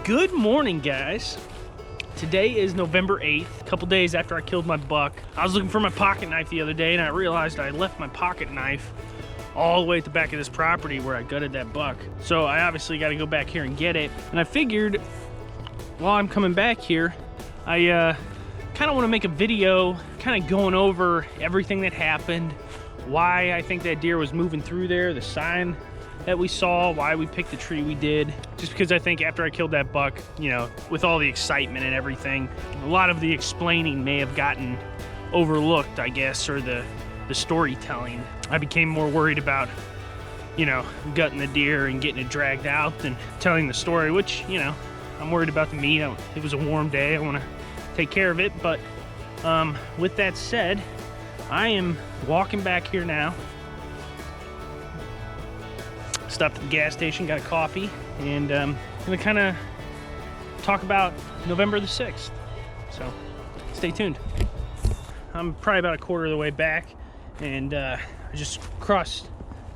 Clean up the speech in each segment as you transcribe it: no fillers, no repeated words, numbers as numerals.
Good morning, guys. Today is November 8th, a couple days after I killed my buck. I was looking for my pocket knife the other day and I realized I left my pocket knife all the way at the back of this property where I gutted that buck. So I obviously got to go back here and get it. And I figured while I'm coming back here, I kind of want to make a video kind of going over everything that happened, why I think that deer was moving through there, the sign that we saw, why we picked the tree we did. Just because I think after I killed that buck, you know, with all the excitement and everything, a lot of the explaining may have gotten overlooked, I guess, or the storytelling. I became more worried about, you know, gutting the deer and getting it dragged out than telling the story, which, you know, I'm worried about the meat. It was a warm day. I want to take care of it. But with that said, I am walking back here now. Stopped at the gas station, got a coffee, and I'm gonna kind of talk about November the 6th. So stay tuned. I'm probably about a quarter of the way back, and I just crossed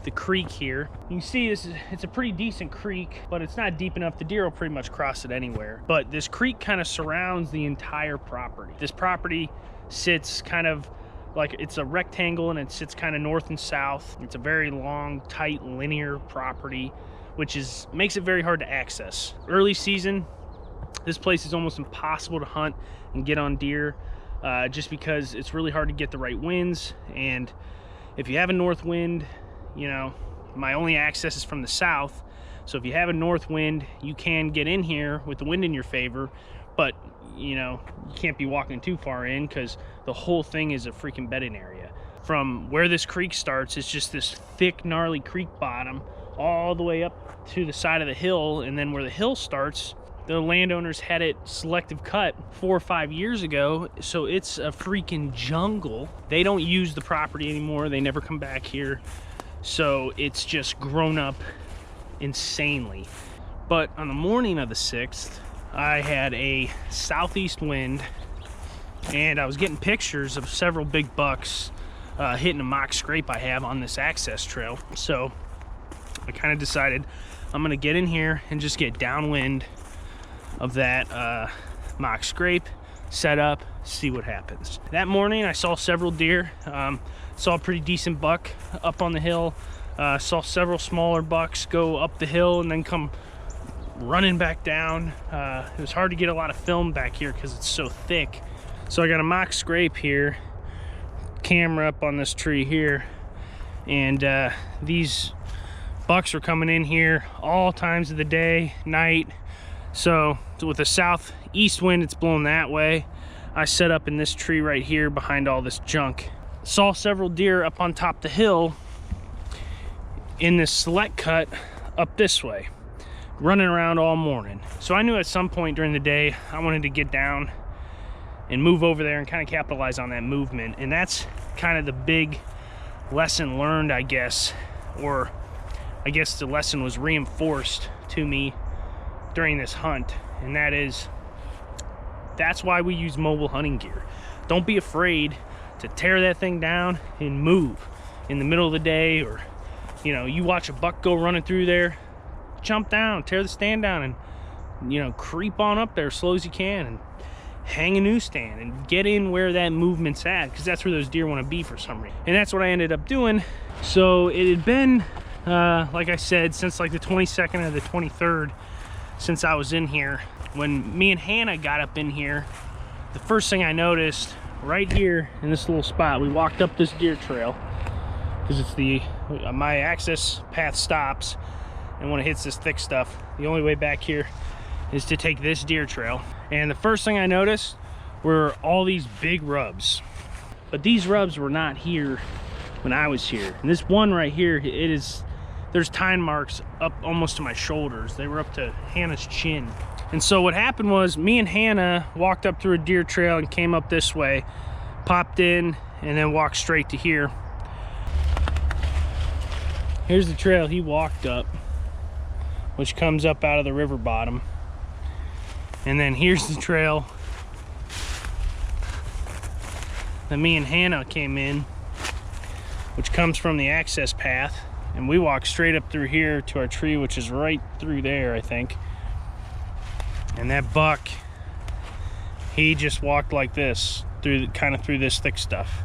the creek here. You can see it's a pretty decent creek, but it's not deep enough. The deer will pretty much cross it anywhere. But this creek kind of surrounds the entire property. This property sits kind of like it's a rectangle and it sits kind of north and south. It's a very long, tight, linear property, which makes it very hard to access. Early season, this place is almost impossible to hunt and get on deer just because it's really hard to get the right winds. And if you have a north wind, you know, my only access is from the south. So if you have a north wind, you can get in here with the wind in your favor, but you know, you can't be walking too far in because the whole thing is a freaking bedding area. From where this creek starts, it's just this thick, gnarly creek bottom all the way up to the side of the hill. And then where the hill starts, the landowners had it selective cut 4 or 5 years ago. So it's a freaking jungle. They don't use the property anymore. They never come back here. So it's just grown up insanely. But on the morning of the 6th, I had a southeast wind and I was getting pictures of several big bucks hitting a mock scrape I have on this access trail. So I kind of decided I'm gonna get in here and just get downwind of that mock scrape, set up, see what happens. That morning I saw several deer, saw a pretty decent buck up on the hill, saw several smaller bucks go up the hill and then come running back down. It was hard to get a lot of film back here because it's so thick. So I got a mock scrape here, camera up on this tree here, and these bucks were coming in here all times of the day, night. So with the southeast wind, it's blowing that way. I set up in this tree right here behind all this junk. Saw several deer up on top of the hill in this select cut up this way, running around all morning. So I knew at some point during the day I wanted to get down and move over there and kind of capitalize on that movement. And that's kind of the big lesson learned, I guess, or I guess the lesson was reinforced to me during this hunt, and that is, that's why we use mobile hunting gear. Don't be afraid to tear that thing down and move in the middle of the day, or you know, you watch a buck go running through there, jump down, tear the stand down, and you know, creep on up there as slow as you can and hang a news stand and get in where that movement's at, because that's where those deer want to be for some reason. And that's what I ended up doing. So it had been like I said, since like the 22nd or the 23rd since I was in here. When me and Hannah got up in here, the first thing I noticed right here in this little spot, we walked up this deer trail because it's my access path stops, and when it hits this thick stuff, the only way back here is to take this deer trail. And the first thing I noticed were all these big rubs, but these rubs were not here when I was here. And this one right here, there's tine marks up almost to my shoulders. They were up to Hannah's chin. And so what happened was, me and Hannah walked up through a deer trail and came up this way, popped in, and then walked straight to here. Here's the trail he walked up, which comes up out of the river bottom. And then here's the trail that me and Hannah came in, which comes from the access path. And we walked straight up through here to our tree, which is right through there, I think. And that buck, he just walked like this through this thick stuff.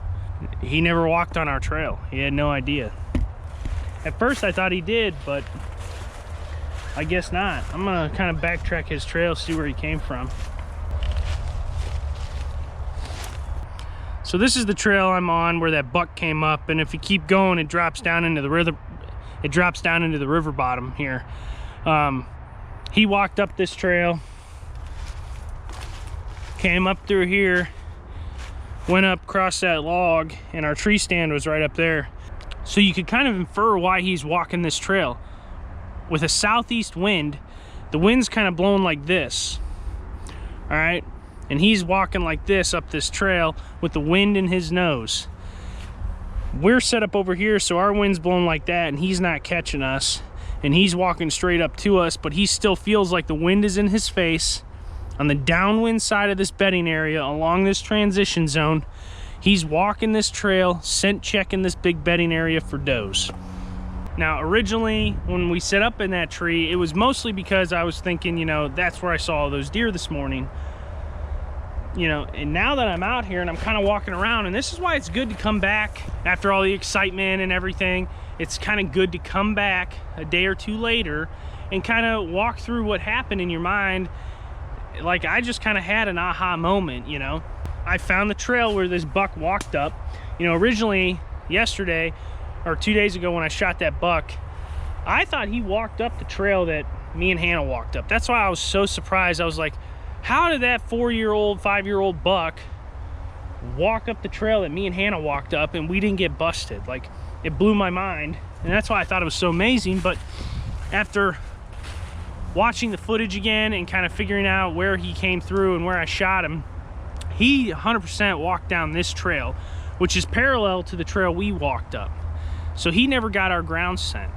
He never walked on our trail. He had no idea. At first I thought he did, but I guess not. I'm gonna kind of backtrack his trail, see where he came from. So this is the trail I'm on where that buck came up, and if you keep going, it drops down into the river. It drops down into the river bottom here. He walked up this trail, came up through here, went up across that log, and our tree stand was right up there. So you could kind of infer why he's walking this trail. With a southeast wind, the wind's kind of blowing like this, all right? And he's walking like this up this trail with the wind in his nose. We're set up over here, so our wind's blowing like that, and he's not catching us. And he's walking straight up to us, but he still feels like the wind is in his face. On the downwind side of this bedding area, along this transition zone, he's walking this trail, scent checking this big bedding area for does. Now, originally, when we set up in that tree, it was mostly because I was thinking, you know, that's where I saw all those deer this morning. You know, and now that I'm out here and I'm kind of walking around, and this is why it's good to come back after all the excitement and everything. It's kind of good to come back a day or two later and kind of walk through what happened in your mind. Like, I just kind of had an aha moment, you know. I found the trail where this buck walked up. You know, originally yesterday or 2 days ago when I shot that buck, I thought he walked up the trail that me and Hannah walked up. That's why I was so surprised. I was like, how did that 4-year-old, 5-year-old buck walk up the trail that me and Hannah walked up and we didn't get busted? Like, it blew my mind, and that's why I thought it was so amazing. But after watching the footage again and kind of figuring out where he came through and where I shot him, he 100% walked down this trail, which is parallel to the trail we walked up. So he never got our ground scent.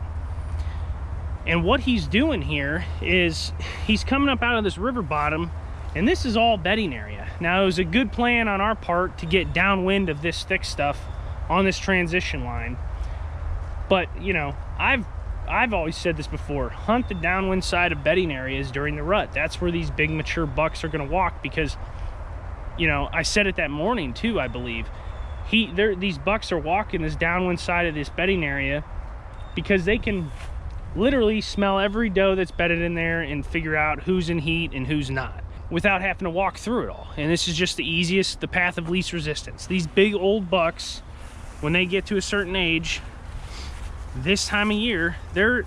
And what he's doing here is he's coming up out of this river bottom, and this is all bedding area. Now, it was a good plan on our part to get downwind of this thick stuff on this transition line. But, you know, I've always said this before, hunt the downwind side of bedding areas during the rut. That's where these big mature bucks are gonna walk, because, you know, I said it that morning too, I believe. These bucks are walking this downwind side of this bedding area because they can literally smell every doe that's bedded in there and figure out who's in heat and who's not without having to walk through it all. And this is just the path of least resistance. These big old bucks, when they get to a certain age, this time of year, they're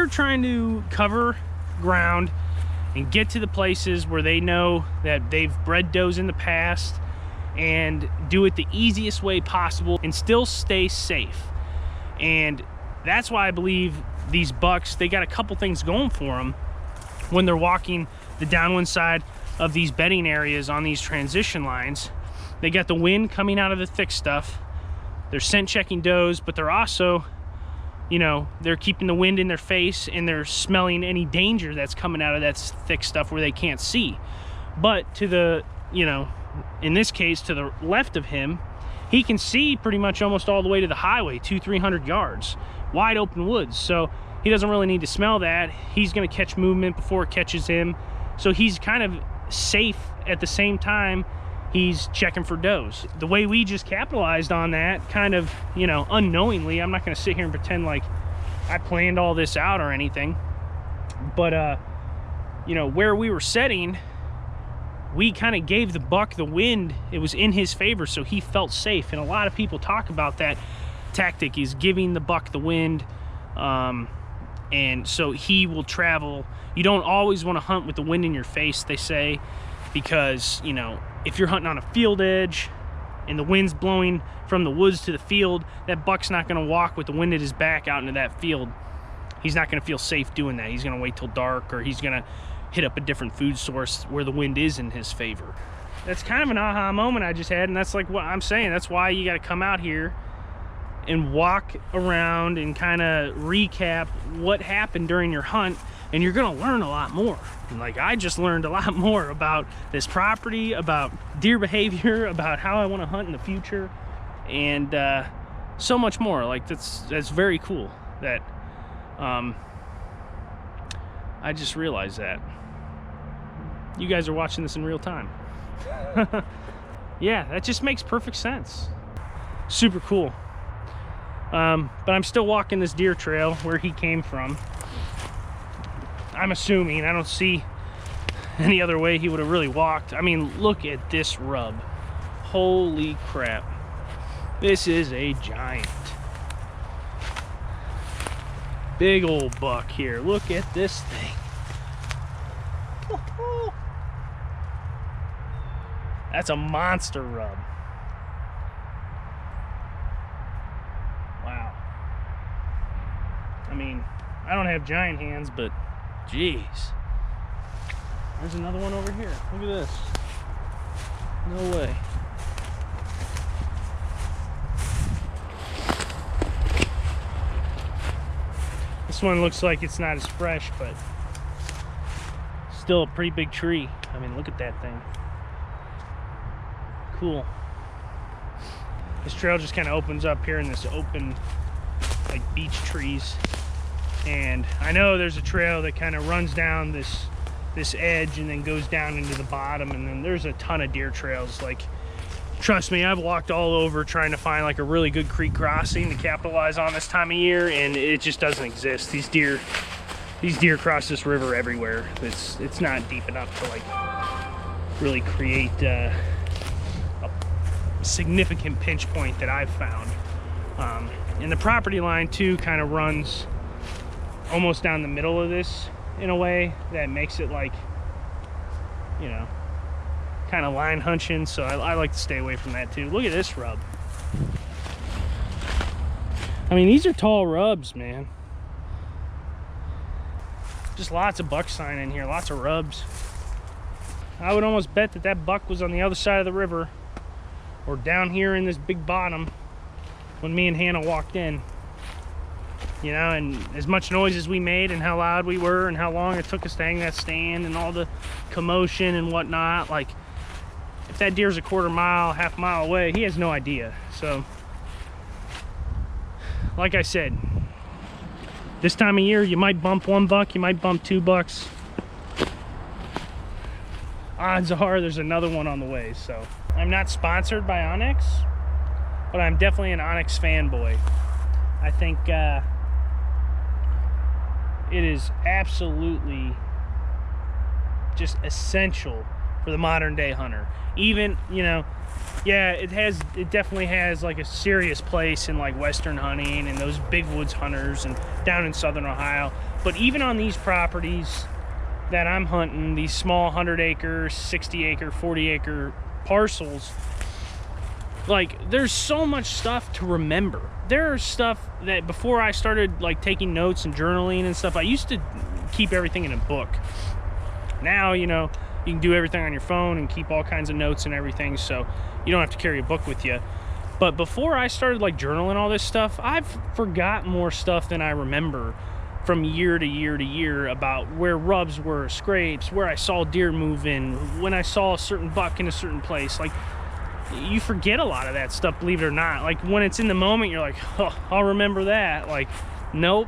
trying to cover ground and get to the places where they know that they've bred does in the past and do it the easiest way possible and still stay safe. And that's why I believe these bucks, they got a couple things going for them when they're walking the downwind side of these bedding areas on these transition lines. They got the wind coming out of the thick stuff. They're scent checking does, but they're also, you know, they're keeping the wind in their face, and they're smelling any danger that's coming out of that thick stuff where they can't see. But to the, you know, in this case, to the left of him, he can see pretty much almost all the way to the highway, 200-300 yards, wide open woods. So he doesn't really need to smell that. He's going to catch movement before it catches him. So he's kind of safe at the same time he's checking for does. The way we just capitalized on that, kind of, you know, unknowingly, I'm not going to sit here and pretend like I planned all this out or anything, but you know, where we were setting, we kind of gave the buck the wind. It was in his favor, so he felt safe. And a lot of people talk about that tactic, is giving the buck the wind, and so he will travel. You don't always want to hunt with the wind in your face, they say, because, you know, if you're hunting on a field edge and the wind's blowing from the woods to the field, that buck's not going to walk with the wind at his back out into that field. He's not going to feel safe doing that. He's going to wait till dark, or he's going to hit up a different food source where the wind is in his favor. That's kind of an aha moment I just had, and that's like what I'm saying. That's why you got to come out here and walk around and kind of recap what happened during your hunt, and you're going to learn a lot more. And like, I just learned a lot more about this property, about deer behavior, about how I want to hunt in the future, and so much more. Like, that's very cool that I just realized that. you guys are watching this in real time. Yeah, that just makes perfect sense. Super cool. But I'm still walking this deer trail where he came from. I'm assuming, I don't see any other way he would have really walked. I mean, look at this rub. Holy crap. This is a giant. Big old buck here. Look at this thing. That's a monster rub. Wow. I mean, I don't have giant hands, but geez. There's another one over here. Look at this. No way. This one looks like it's not as fresh, but still a pretty big tree. I mean, look at that thing. Cool. This trail just kind of opens up here in this open, like, beech trees. And I know there's a trail that kind of runs down this edge and then goes down into the bottom, and then there's a ton of deer trails. Like, trust me, I've walked all over trying to find like a really good creek crossing to capitalize on this time of year, and it just doesn't exist. These deer cross this river everywhere. It's not deep enough to like really create a significant pinch point that I've found. And the property line too kind of runs almost down the middle of this in a way that makes it like, you know, kind of line hunching, so I like to stay away from that too. Look at this rub. I mean, these are tall rubs, man. Just lots of buck sign in here, lots of rubs. I would almost bet that that buck was on the other side of the river or down here in this big bottom when me and Hannah walked in. You know, and as much noise as we made and how loud we were and how long it took us to hang that stand and all the commotion and whatnot, like, if that deer's a quarter mile, half mile away, he has no idea. So, like I said, this time of year, you might bump one buck, you might bump 2 bucks. Odds are there's another one on the way. So, I'm not sponsored by Onyx, but I'm definitely an Onyx fanboy. I think it is absolutely just essential for the modern day hunter. Even, you know, yeah, it definitely has like a serious place in like western hunting and those big woods hunters and down in southern Ohio. But even on these properties that I'm hunting, these small 100 acre, 60 acre, 40 acre parcels, like, there's so much stuff to remember. There's stuff that before I started like taking notes and journaling and stuff, I used to keep everything in a book. Now, you know, you can do everything on your phone and keep all kinds of notes and everything, so you don't have to carry a book with you. But before I started like journaling all this stuff, I've forgot more stuff than I remember from year to year to year about where rubs were, scrapes, where I saw deer moving, when I saw a certain buck in a certain place. Like, you forget a lot of that stuff, believe it or not. Like, when it's in the moment, you're like, oh, I'll remember that. Like, nope.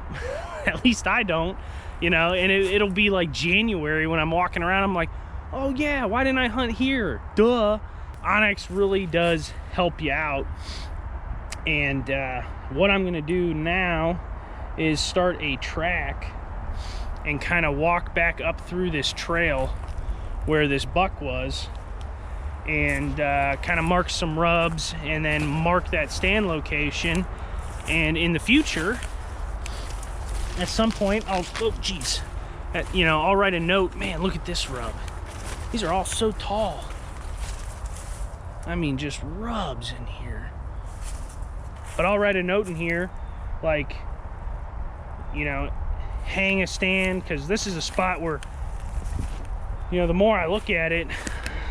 At least I don't, you know. And it'll be like January when I'm walking around, I'm like, oh yeah, why didn't I hunt here? Duh. Onyx really does help you out. And what I'm gonna do now is start a track and kind of walk back up through this trail where this buck was, and kind of mark some rubs and then mark that stand location. And in the future, at some point, you know, I'll write a note. Man, look at this rub. These are all so tall. I mean, just rubs in here. But I'll write a note in here, like, you know, hang a stand, because this is a spot where, you know, the more I look at it,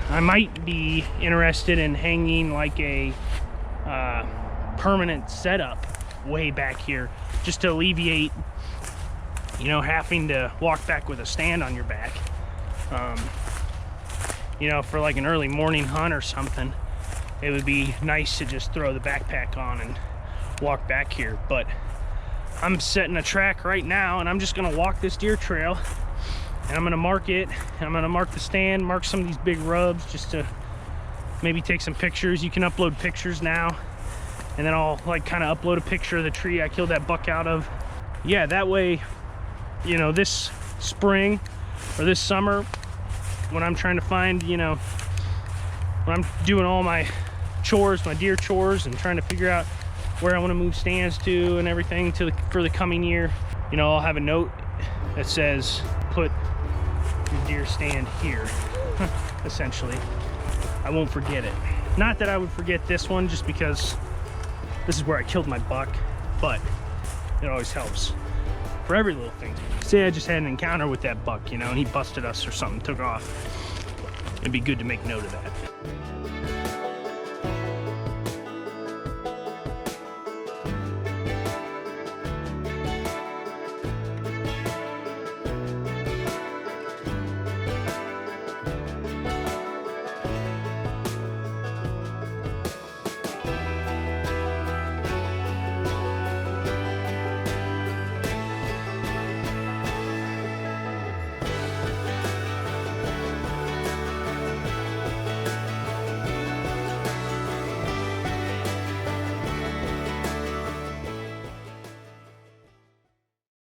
I might be interested in hanging like a permanent setup way back here, just to alleviate, you know, having to walk back with a stand on your back. You know, for like an early morning hunt or something, it would be nice to just throw the backpack on and walk back here. But I'm setting a track right now, and I'm just gonna walk this deer trail And I'm gonna mark it. I'm gonna mark the stand, mark some of these big rubs just to maybe take some pictures. You can upload pictures now. And then I'll like kind of upload a picture of the tree I killed that buck out of. Yeah, that way, you know, this spring or this summer, when I'm trying to find, you know, when I'm doing all my chores, my deer chores, and trying to figure out where I want to move stands to and everything for the coming year, you know, I'll have a note that says, put your deer stand here, essentially. I won't forget it. Not that I would forget this one just because this is where I killed my buck, but it always helps for every little thing. Say I just had an encounter with that buck, you know, and he busted us or something, took off. It'd be good to make note of that.